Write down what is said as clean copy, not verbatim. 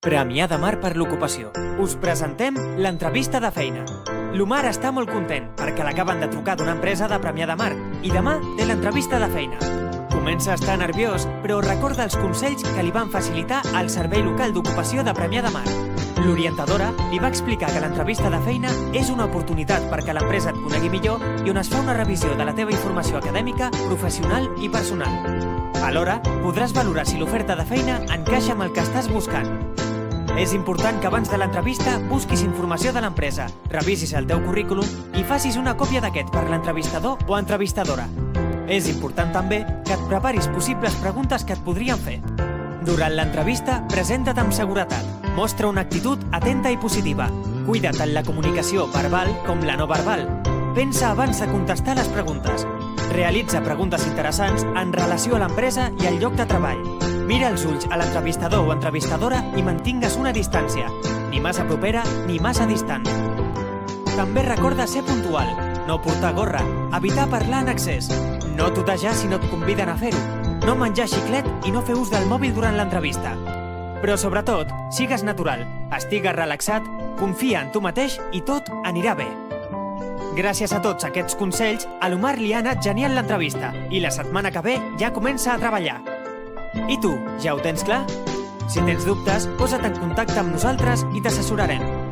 Premià de Mar per l'ocupació. Us presentem l'entrevista de feina. L'Omar està molt content perquè l'acaben de trucar d'una empresa de Premià de Mar i demà té l'entrevista de feina. Comença a estar nerviós, però recorda els consells que li van facilitar al Servei Local d'Ocupació de Premià de Mar. L'orientadora li va explicar que l'entrevista de feina és una oportunitat perquè l'empresa et conegui millor i on es fa una revisió de la teva informació acadèmica, professional i personal. Alhora, podràs valorar si l'oferta de feina encaixa amb el que estàs buscant. És important que abans de l'entrevista busquis informació de l'empresa, revisis el teu currículum i facis una còpia d'aquest per l'entrevistador o entrevistadora. És important també que et preparis possibles preguntes que et podrien fer. Durant l'entrevista, presenta't amb seguretat. Mostra una actitud atenta i positiva. Cuida't en la comunicació verbal com la no verbal. Pensa abans de contestar les preguntes. Realitza preguntes interessants en relació a l'empresa i al lloc de treball. Mira els ulls a l'entrevistador o entrevistadora i mantingues una distància, ni massa propera ni massa distant. També recorda ser puntual, no portar gorra, evitar parlar en excés, no tutejar si no et conviden a fer-ho, no menjar xiclet i no fer ús del mòbil durant l'entrevista. Però sobretot, sigues natural, estigues relaxat, confia en tu mateix i tot anirà bé. Gràcies a tots aquests consells, a l'Omar li ha anat genial l'entrevista i la setmana que ve ja comença a treballar. I tu, ja ho tens clar? Si tens dubtes, posa't en contacte amb nosaltres i t'assessorarem.